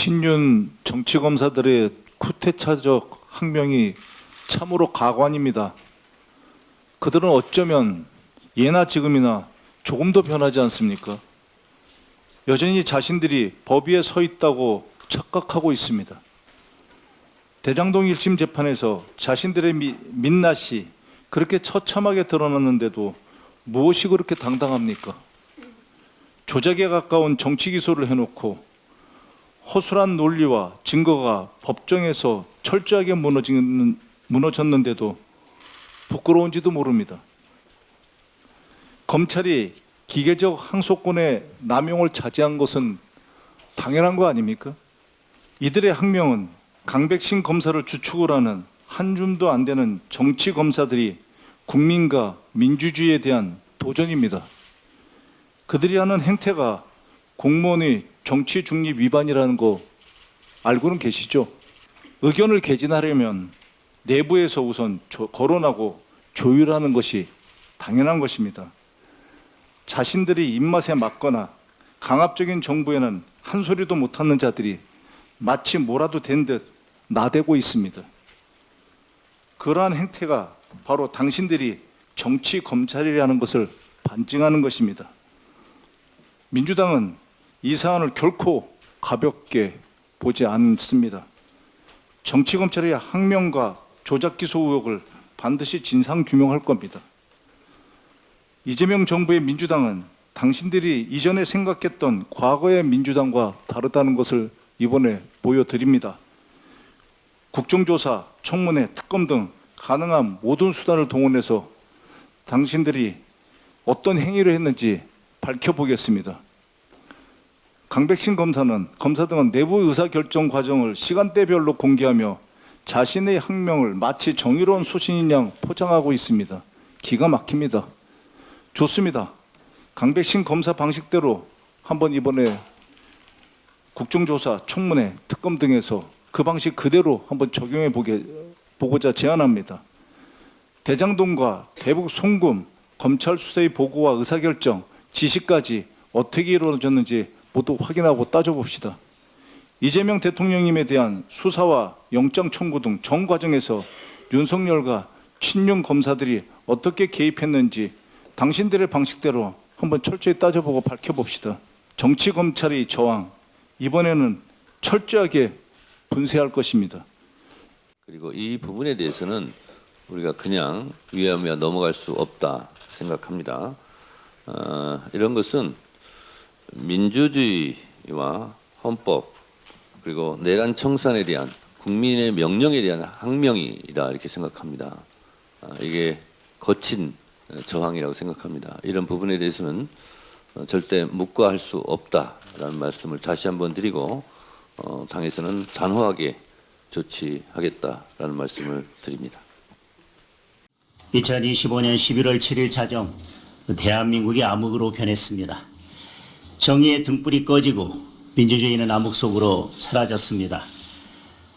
친윤 정치검사들의 쿠데타적 항명이 참으로 가관입니다. 그들은 어쩌면 예나 지금이나 조금도 변하지 않습니까? 여전히 자신들이 법 위에 서 있다고 착각하고 있습니다. 대장동 1심 재판에서 자신들의 민낯이 그렇게 처참하게 드러났는데도 무엇이 그렇게 당당합니까? 조작에 가까운 정치 기소를 해놓고 허술한 논리와 증거가 법정에서 철저하게 무너졌는데도 부끄러운지도 모릅니다. 검찰이 기계적 항소권의 남용을 자제한 것은 당연한 거 아닙니까? 이들의 항명은 강백신 검사를 주축으로 하는 한 줌도 안 되는 정치 검사들이 국민과 민주주의에 대한 도전입니다. 그들이 하는 행태가 공무원의 정치 중립 위반이라는 거 알고는 계시죠? 의견을 개진하려면 내부에서 우선 거론하고 조율하는 것이 당연한 것입니다. 자신들이 입맛에 맞거나 강압적인 정부에는 한 소리도 못하는 자들이 마치 뭐라도 된 듯 나대고 있습니다. 그러한 행태가 바로 당신들이 정치 검찰이라는 것을 반증하는 것입니다. 민주당은 이 사안을 결코 가볍게 보지 않습니다. 정치 검찰의 항명과 조작 기소 의혹을 반드시 진상 규명할 겁니다. 이재명 정부의 민주당은 당신들이 이전에 생각했던 과거의 민주당과 다르다는 것을 이번에 보여드립니다. 국정조사, 청문회, 특검 등 가능한 모든 수단을 동원해서 당신들이 어떤 행위를 했는지 밝혀보겠습니다. 강백신 검사 등은 내부 의사결정 과정을 시간대별로 공개하며 자신의 항명을 마치 정의로운 소신인 양 포장하고 있습니다. 기가 막힙니다. 좋습니다. 강백신 검사 방식대로 한번 이번에 국정조사, 청문회, 특검 등에서 그 방식 그대로 한번 적용해 보고자 제안합니다. 대장동과 대북 송금, 검찰 수사의 보고와 의사결정, 지시까지 어떻게 이루어졌는지 모두 확인하고 따져봅시다. 이재명 대통령님에 대한 수사와 영장 청구 등 전 과정에서 윤석열과 친윤 검사들이 어떻게 개입했는지 당신들의 방식대로 한번 철저히 따져보고 밝혀봅시다. 정치 검찰의 저항, 이번에는 철저하게 분쇄할 것입니다. 그리고 이 부분에 대해서는 우리가 그냥 위하며 넘어갈 수 없다 생각합니다. 이런 것은 민주주의와 헌법 그리고 내란 청산에 대한 국민의 명령에 대한 항명이다 이렇게 생각합니다. 이게 거친 저항이라고 생각합니다. 이런 부분에 대해서는 절대 묵과할 수 없다라는 말씀을 다시 한번 드리고 당에서는 단호하게 조치하겠다라는 말씀을 드립니다. 2025년 11월 7일 자정 대한민국이 암흑으로 변했습니다. 정의의 등불이 꺼지고 민주주의는 암흑 속으로 사라졌습니다.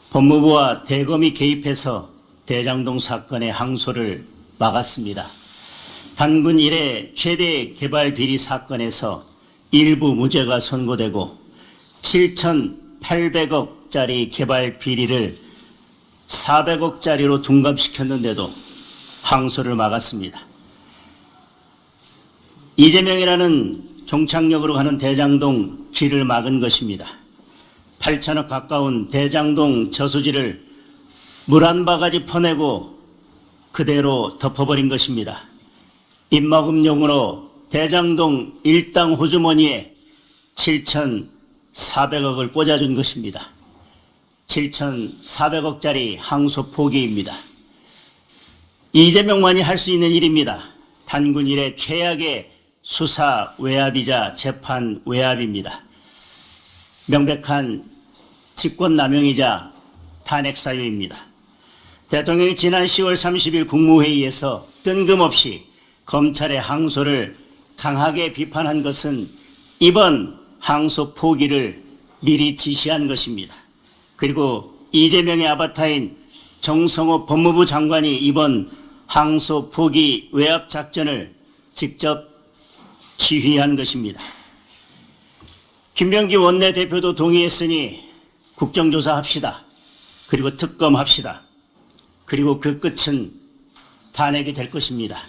법무부와 대검이 개입해서 대장동 사건의 항소를 막았습니다. 단군 이래 최대 개발 비리 사건에서 일부 무죄가 선고되고 7,800억짜리 개발 비리를 400억짜리로 둔갑시켰는데도 항소를 막았습니다. 이재명이라는 종착역으로 가는 대장동 길을 막은 것입니다. 8천억 가까운 대장동 저수지를 물 한 바가지 퍼내고 그대로 덮어버린 것입니다. 입막음용으로 대장동 일당 호주머니에 7,400억을 꽂아준 것입니다. 7,400억짜리 항소 포기입니다. 이재명만이 할 수 있는 일입니다. 단군 이래 최악의 수사 외압이자 재판 외압입니다. 명백한 직권남용이자 탄핵 사유입니다. 대통령이 지난 10월 30일 국무회의에서 뜬금없이 검찰의 항소를 강하게 비판한 것은 이번 항소 포기를 미리 지시한 것입니다. 그리고 이재명의 아바타인 정성호 법무부 장관이 이번 항소 포기 외압 작전을 직접 지휘한 것입니다. 김병기 원내대표도 동의했으니 국정조사합시다. 그리고 특검합시다. 그리고 그 끝은 탄핵이 될 것입니다.